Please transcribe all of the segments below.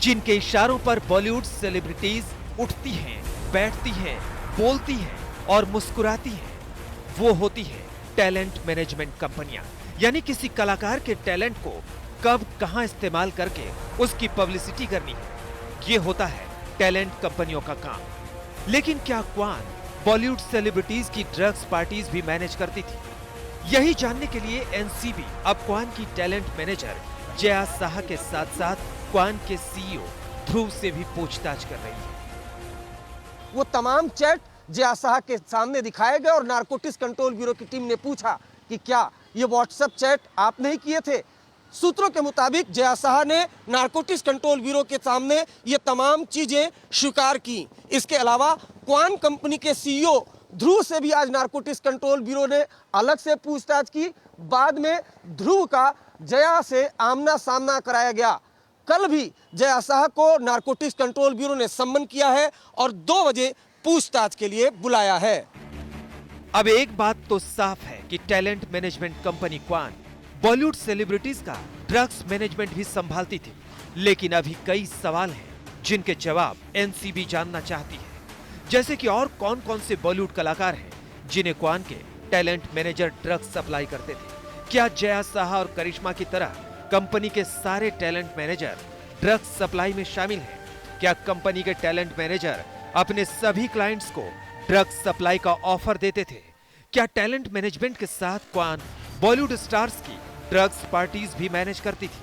जिनके इशारों पर बॉलीवुड सेलिब्रिटीज उठती हैं, बैठती हैं, बोलती हैं और मुस्कुराती हैं, वो होती है टैलेंट मैनेजमेंट कंपनियां। यानी किसी कलाकार के टैलेंट को कब कहां इस्तेमाल करके उसकी पब्लिसिटी करनी है, ये होता है टैलेंट कंपनियों का काम। लेकिन क्या क्वान बॉलीवुड सेलिब्रिटीज की ड्रग्स पार्टीज भी मैनेज करती थी? यही जानने के लिए एनसीबी अब क्वान की टैलेंट मैनेजर जया साहा के साथ साथ क्वान के सीईओ ध्रुव से भी पूछताछ कर रही है। वो तमाम चैट जया साहा के सामने दिखाए गए और नारकोटिक्स कंट्रोल ब्यूरो की टीम ने पूछा कि क्या ये व्हाट्सएप चैट आपने ही किए थे। सूत्रों के मुताबिक जया साहा ने नारकोटिक्स कंट्रोल ब्यूरो के सामने ये तमाम चीजें स्वीकार की। इसके अलावा क्वान कंपनी के सीईओ ध्रुव से भी आज नारकोटिक्स कंट्रोल ब्यूरो ने अलग से पूछताछ की। बाद में ध्रुव का जया से आमना सामना कराया गया। कल भी जया साहा को नारकोटिक्स कंट्रोल ब्यूरो ने सम्मन किया है और 2 बजे पूछताछ के लिए बुलाया है। अब एक बात तो साफ है कि talent management company Kwan Bollywood celebrities का ड्रग्स मैनेजमेंट भी संभालती थी। लेकिन अभी कई सवाल हैं जिनके जवाब एनसीबी जानना चाहती है। जैसे कि और कौन कौन से बॉलीवुड कलाकार हैं जिन्हें क्वान के टैलेंट मैनेजर ड्रग्स सप्लाई करते थे? क्या जया साहा और करिश्मा की तरह कंपनी के सारे टैलेंट मैनेजर ड्रग्स सप्लाई में शामिल हैं? क्या कंपनी के टैलेंट मैनेजर अपने सभी क्लाइंट्स को ड्रग्स सप्लाई का ऑफर देते थे? क्या टैलेंट मैनेजमेंट के साथ क्वान बॉलीवुड स्टार्स की ड्रग्स पार्टीज भी मैनेज करती थी?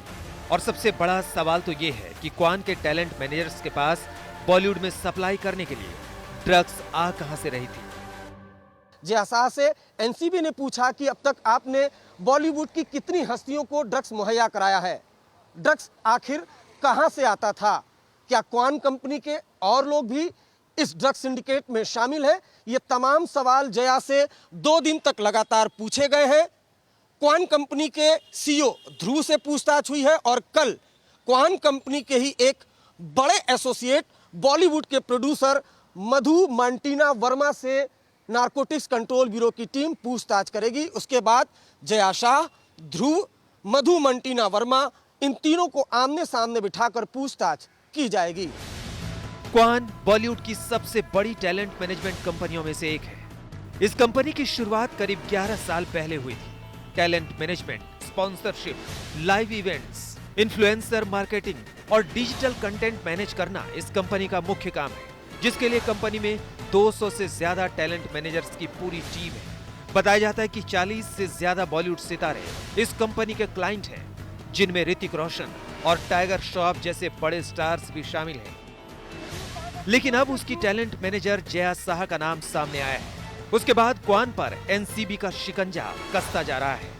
और सबसे बड़ा सवाल तो यह है कि क्वान के टैलेंट मैनेजर्स के पास बॉलीवुड में सप्लाई करने के लिए ड्रग्स आ कहां से रही थी? जया साहा से एनसीबी ने पूछा कि अब तक आपने बॉलीवुड की कितनी हस्तियों को ड्रग्स मुहैया कराया है, ड्रग्स आखिर कहां से आता था, क्या क्वान कंपनी के और लोग भी इस ड्रग्स सिंडिकेट में शामिल हैं? ये तमाम सवाल जया से 2 दिन तक लगातार पूछे गए हैं। क्वान कंपनी के सीईओ ध्रुव से पूछताछ हुई है और कल क्वान कंपनी के ही एक बड़े एसोसिएट बॉलीवुड के प्रोड्यूसर मधु मंटीना वर्मा से नारकोटिक्स कंट्रोल ब्यूरो की टीम पूछताछ करेगी। उसके बाद जया शाह, ध्रुव, मधु मंटीना वर्मा, इन तीनों को आमने सामने बिठाकर पूछताछ की जाएगी। क्वान बॉलीवुड की सबसे बड़ी टैलेंट मैनेजमेंट कंपनियों में से एक है। इस कंपनी की शुरुआत करीब 11 साल पहले हुई थी। Talent management, sponsorship, live events, influencer marketing और डिजिटल कंटेंट मैनेज करना इस कंपनी का मुख्य काम है, जिसके लिए कंपनी में 200 से ज्यादा टैलेंट मैनेजर्स की पूरी टीम है। बताया जाता है कि 40 से ज्यादा बॉलीवुड सितारे इस कंपनी के क्लाइंट हैं, जिनमें ऋतिक रोशन और टाइगर श्रॉफ जैसे बड़े स्टार्स भी शामिल हैं। लेकिन अब उसकी टैलेंट मैनेजर जया साहा का नाम सामने आया है। उसके बाद क्वान पर एनसीबी का शिकंजा कसता जा रहा है।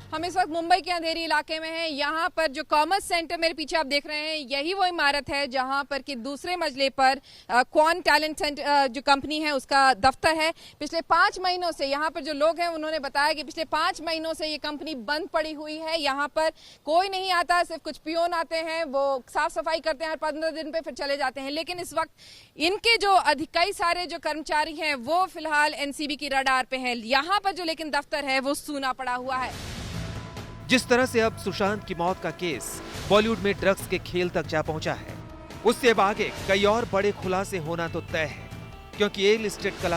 हम इस वक्त मुंबई के अंधेरी इलाके में हैं। यहाँ पर जो कॉमर्स सेंटर मेरे पीछे आप देख रहे हैं, यही वो इमारत है जहाँ पर कि दूसरे मंजिले पर क्वान टैलेंट सेंटर जो कंपनी है उसका दफ्तर है। पिछले 5 महीनों से यहाँ पर जो लोग हैं उन्होंने बताया कि पिछले 5 महीनों से ये कंपनी बंद पड़ी हुई है। यहाँ पर कोई नहीं आता, सिर्फ कुछ पियोन आते हैं, वो साफ सफाई करते हैं हर 15 दिन पे, फिर चले जाते हैं। लेकिन इस वक्त इनके जो कई सारे जो कर्मचारी हैं वो फिलहाल एनसीबी की रडार पे हैं। यहाँ पर जो लेकिन दफ्तर है वो सूना पड़ा हुआ है। जिस तरह से अब सुशांत की मौत का केस बॉलीवुड में ड्रग्स के खेल तक जा पहुंचा है, उससे अब आगे कई और बड़े खुलासे होना तो तय है, क्योंकि ए लिस्टेड कला